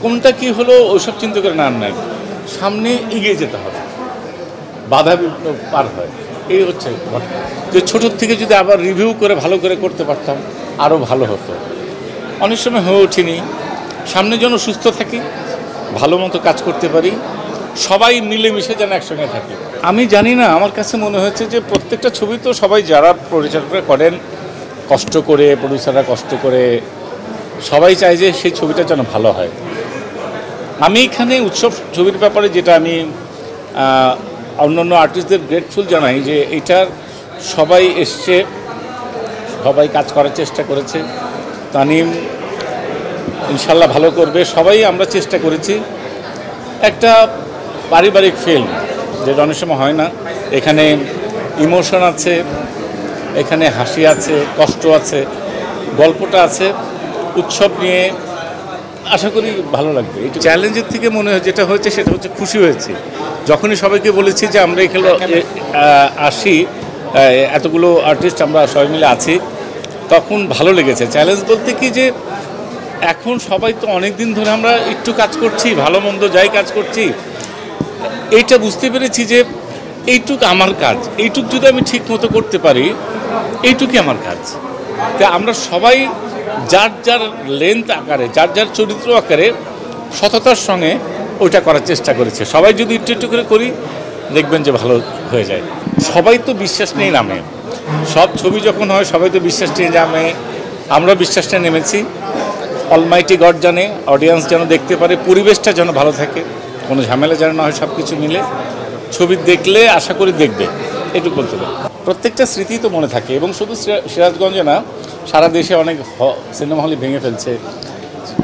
কোনটা কি হলো ওইসব চিন্তা করে না নাই, সামনে এগিয়ে যেতে হবে, বাধা বিঘ্ন পার হয়, এই হচ্ছে ঘটনা। যে ছোটোর থেকে যদি আবার রিভিউ করে ভালো করে করতে পারতাম আরও ভালো হতো। অনেক সময় হয়ে ওঠেনি। সামনে যেন সুস্থ থাকি, ভালো মতো কাজ করতে পারি, সবাই মিলেমিশে যেন একসঙ্গে থাকি। আমি জানি না, আমার কাছে মনে হয়েছে যে প্রত্যেকটা ছবি তো সবাই যারা পরিচালনা করেন কষ্ট করে, প্রডিউসাররা কষ্ট করে, সবাই চায় যে সেই ছবিটা যেন ভালো হয়। আমি এখানে উৎসব ছবির ব্যাপারে যেটা আমি অন্যান্য আর্টিস্টদের গ্রেটফুল জানাই যে এটার সবাই এসছে, সবাই কাজ করার চেষ্টা করেছে। তানিম ইনশাল্লাহ ভালো করবে, সবাই আমরা চেষ্টা করেছি। একটা পারিবারিক ফিল্ম, যেটা অনেক সময় হয় না। এখানে ইমোশন আছে, এখানে হাসি আছে, কষ্ট আছে, গল্পটা আছে, উৎসব নিয়ে। আশা করি ভালো লাগবে। এই চ্যালেঞ্জের থেকে মনে হয় যেটা হয়েছে সেটা হচ্ছে খুশি হয়েছি যখনই সবাইকে বলেছি যে আমরা এখানে আসি, এতগুলো আর্টিস্ট আমরা সবাই মিলে আছি, তখন ভালো লেগেছে। চ্যালেঞ্জ বলতে কি যে এখন সবাই তো অনেক দিন ধরে আমরা একটু কাজ করছি, ভালো মন্দ যাই কাজ করছি, এইটা বুঝতে পেরেছি যে এইটুক আমার কাজ, এইটুক যদি আমি ঠিক মতো করতে পারি এইটুকুই আমার কাজ। তা আমরা সবাই যার যার লেন্থ আকারে, যার যার চরিত্র আকারে সততার সঙ্গে ওইটা করার চেষ্টা করেছে। সবাই যদি একটু একটু করে করি দেখবেন যে ভালো হয়ে যায়। সবাই তো বিশ্বাস নিয়ে নামে, সব ছবি যখন হয় সবাই তো বিশ্বাস নিয়ে নামে, আমরা বিশ্বাসটা নেমেছি। অলমাইটি গড জানে অডিয়েন্স যেন দেখতে পারে, পরিবেশটা যেন ভালো থাকে, কোনো ঝামেলা যেন না হয়, সব কিছু মিলে ছবি দেখলে আশা করি দেখবে, এটুকু বলতে পারি। প্রত্যেকটা স্মৃতি তো মনে থাকে, এবং শুধু সিরাজগঞ্জে না, সারা দেশে অনেক সিনেমা হলই ভেঙে ফেলছে,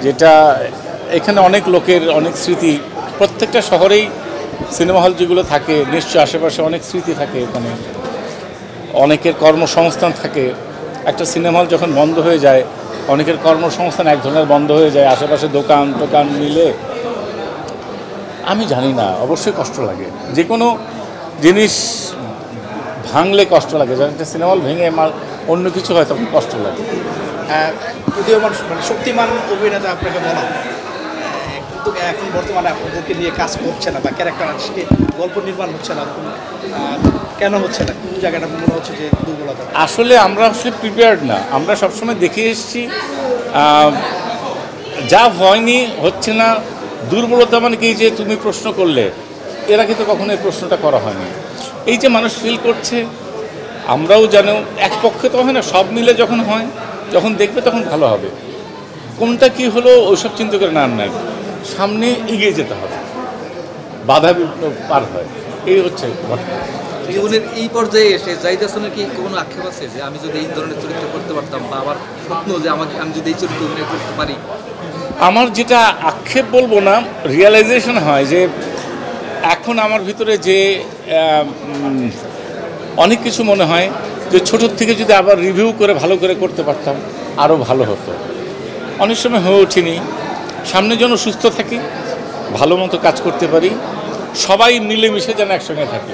যেটা এখানে অনেক লোকের অনেক স্মৃতি। প্রত্যেকটা শহরেই সিনেমা হল যেগুলো থাকে নিশ্চয়ই আশেপাশে অনেক স্মৃতি থাকে, এখানে অনেকের কর্মসংস্থান থাকে। একটা সিনেমা হল যখন বন্ধ হয়ে যায় অনেকের কর্মসংস্থান এক ধরনের বন্ধ হয়ে যায়, আশেপাশে দোকান টোকান মিলে। আমি জানি না, অবশ্যই কষ্ট লাগে, যে কোনো জিনিস ভাঙলে কষ্ট লাগে। যখন একটা সিনেমা হল ভেঙে অন্য কিছু হয় তখন কষ্ট লাগে। যদিও মানে শক্তিমান অভিনেতা আপনাকে বলা, কিন্তু এখন বর্তমানে আপনাদেরকে নিয়ে কাজ করছে না বা ক্যারেক্টার আজকে গল্প নির্মাণ হচ্ছে না, কেন হচ্ছে না? কোন জায়গাটা মনে হচ্ছে যে দুর্বলতা? আসলে আমরা প্রিপেয়ার্ড না। আমরা সবসময় দেখে এসেছি যা হয়নি, হচ্ছে না। দুর্বলতা মানে কি, যে তুমি প্রশ্ন করলে, এরা কিন্তু কখনো এই প্রশ্নটা করা হয়নি। এই যে মানুষ ফিল করছে, আমরাও জানো, এক পক্ষে তো হয় না, সব মিলে যখন হয়, যখন দেখবে তখন ভালো হবে। কোনটা কি হলো ওইসব চিন্তা করে না নাই, সামনে এগিয়ে যেতে হবে, বাধা বিঘ্ন পার হয়, এই হচ্ছে ঘটনা। জীবনের এই পর্যায়ে এসে জাহিদ হাসানের কি কোনো আক্ষেপ আছে যে আমি যদি এই ধরনের চরিত্র করতে পারতাম, বা আমার স্বপ্ন যে আমি যদি এই চরিত্র অভিনয় করতে পারি? আমার যেটা আক্ষেপ বলবো না, রিয়েলাইজেশন হয় যে এখন আমার ভিতরে যে অনেক কিছু মনে হয় যে ছোটোর থেকে যদি আবার রিভিউ করে ভালো করে করতে পারতাম আরও ভালো হতো। অনেক সময় হয়ে ওঠেনি। সামনে যেন সুস্থ থাকি, ভালো মতো কাজ করতে পারি, সবাই মিলেমিশে যেন একসঙ্গে থাকি।